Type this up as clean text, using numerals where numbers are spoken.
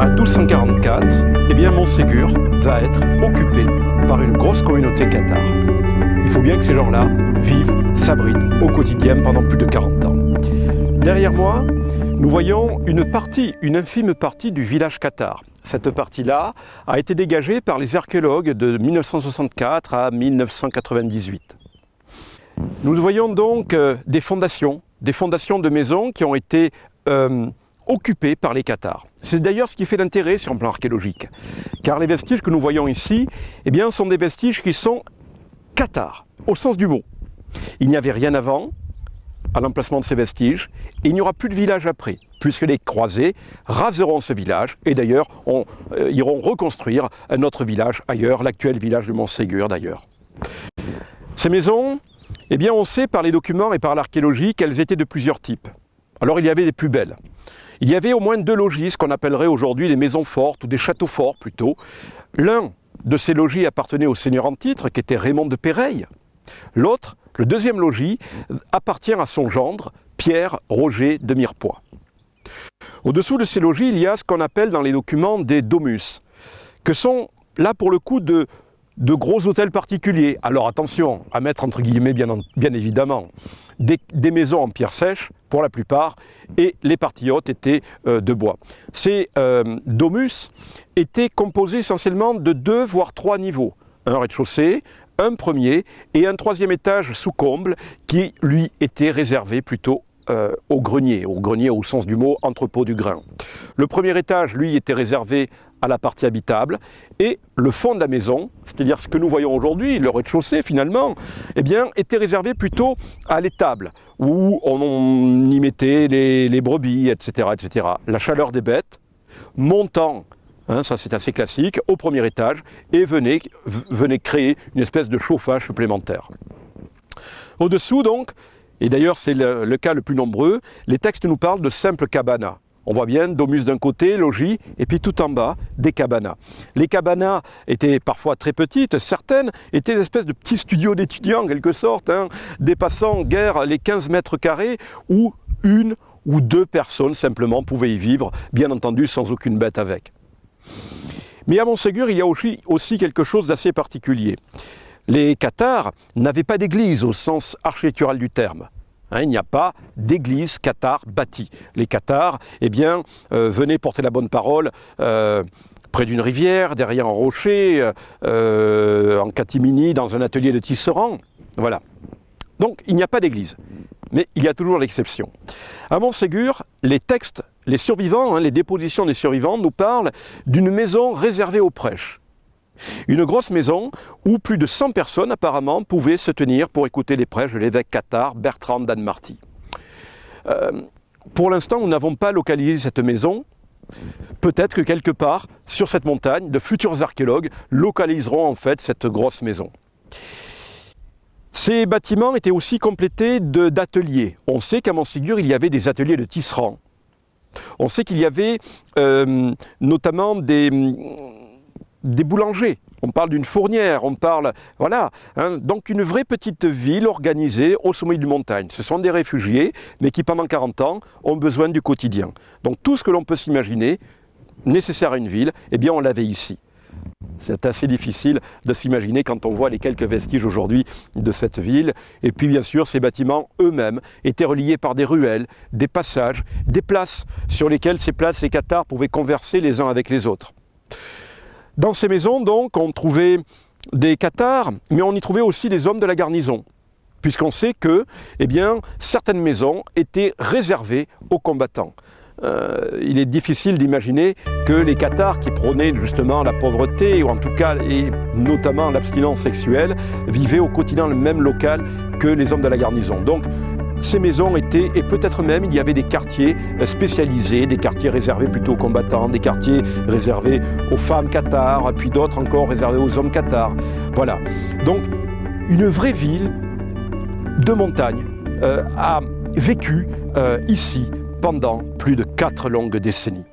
à 1244, eh bien Montségur va être occupé par une grosse communauté cathare. Il faut bien que ces gens-là vivent, s'abritent au quotidien pendant plus de 40 ans. Derrière moi, nous voyons une infime partie du village cathare. Cette partie-là a été dégagée par les archéologues de 1964 à 1998. Nous voyons donc des fondations de maisons qui ont été occupées par les cathares. C'est d'ailleurs ce qui fait l'intérêt sur le plan archéologique, car les vestiges que nous voyons ici, eh bien, sont des vestiges qui sont cathares, au sens du mot. Il n'y avait rien avant, à l'emplacement de ces vestiges, et il n'y aura plus de village après, puisque les croisés raseront ce village, et d'ailleurs iront reconstruire un autre village ailleurs, l'actuel village de Montségur d'ailleurs. Ces maisons, eh bien, on sait par les documents et par l'archéologie qu'elles étaient de plusieurs types. Alors il y avait les plus belles. Il y avait au moins 2 logis, ce qu'on appellerait aujourd'hui des maisons fortes, ou des châteaux forts plutôt. L'un de ces logis appartenait au seigneur en titre, qui était Raymond de Péreille. L'autre, le deuxième logis, appartient à son gendre, Pierre Roger de Mirepoix. Au-dessous de ces logis, il y a ce qu'on appelle dans les documents des domus, que sont là pour le coup de gros hôtels particuliers. Alors attention, à mettre entre guillemets bien évidemment, des maisons en pierre sèche pour la plupart, et les parties hautes étaient de bois. Ces domus étaient composés essentiellement de 2 voire 3 niveaux. Un rez-de-chaussée, un premier et un 3e étage sous comble qui lui était réservé plutôt au grenier au sens du mot entrepôt du grain. Le premier étage lui était réservé à la partie habitable, et le fond de la maison, c'est-à-dire ce que nous voyons aujourd'hui, le rez-de-chaussée finalement, eh bien, était réservé plutôt à l'étable, où on y mettait les brebis, etc., etc. La chaleur des bêtes montant, ça c'est assez classique, au premier étage, et venait créer une espèce de chauffage supplémentaire. Au-dessous donc, et d'ailleurs c'est le cas le plus nombreux, les textes nous parlent de simples cabanas. On voit bien domus d'un côté, logis, et puis tout en bas, des cabanas. Les cabanas étaient parfois très petites, certaines étaient des espèces de petits studios d'étudiants en quelque sorte, dépassant guère les 15 mètres carrés, où 1 ou 2 personnes simplement pouvaient y vivre, bien entendu sans aucune bête avec. Mais à Montségur, il y a aussi quelque chose d'assez particulier. Les cathares n'avaient pas d'église au sens architectural du terme. Il n'y a pas d'église cathare bâtie. Les cathares, eh bien, venaient porter la bonne parole près d'une rivière, derrière un rocher, en catimini, dans un atelier de tisserand. Voilà. Donc, il n'y a pas d'église. Mais il y a toujours l'exception. À Montségur, les textes, les survivants, les dépositions des survivants nous parlent d'une maison réservée aux prêches. Une grosse maison où plus de 100 personnes apparemment pouvaient se tenir pour écouter les prêches de l'évêque cathare Bertrand d'Annemarty. Pour l'instant, nous n'avons pas localisé cette maison. Peut-être que quelque part, sur cette montagne, de futurs archéologues localiseront en fait cette grosse maison. Ces bâtiments étaient aussi complétés d'ateliers. On sait qu'à Montségur, il y avait des ateliers de tisserands. On sait qu'il y avait notamment des boulangers, on parle d'une fournière, on parle, voilà, donc une vraie petite ville organisée au sommet d'une montagne. Ce sont des réfugiés, mais qui pendant 40 ans ont besoin du quotidien. Donc tout ce que l'on peut s'imaginer, nécessaire à une ville, eh bien on l'avait ici. C'est assez difficile de s'imaginer quand on voit les quelques vestiges aujourd'hui de cette ville. Et puis bien sûr, ces bâtiments eux-mêmes étaient reliés par des ruelles, des passages, des places sur lesquelles ces places, les cathares pouvaient converser les uns avec les autres. Dans ces maisons, donc, on trouvait des cathares, mais on y trouvait aussi des hommes de la garnison, puisqu'on sait que, eh bien, certaines maisons étaient réservées aux combattants. Il est difficile d'imaginer que les cathares qui prônaient justement la pauvreté, ou en tout cas, et notamment l'abstinence sexuelle, vivaient au quotidien le même local que les hommes de la garnison. Donc, ces maisons étaient, et peut-être même il y avait des quartiers spécialisés, des quartiers réservés plutôt aux combattants, des quartiers réservés aux femmes cathares, puis d'autres encore réservés aux hommes cathares. Voilà. Donc une vraie ville de montagne a vécu ici pendant plus de 4 longues décennies.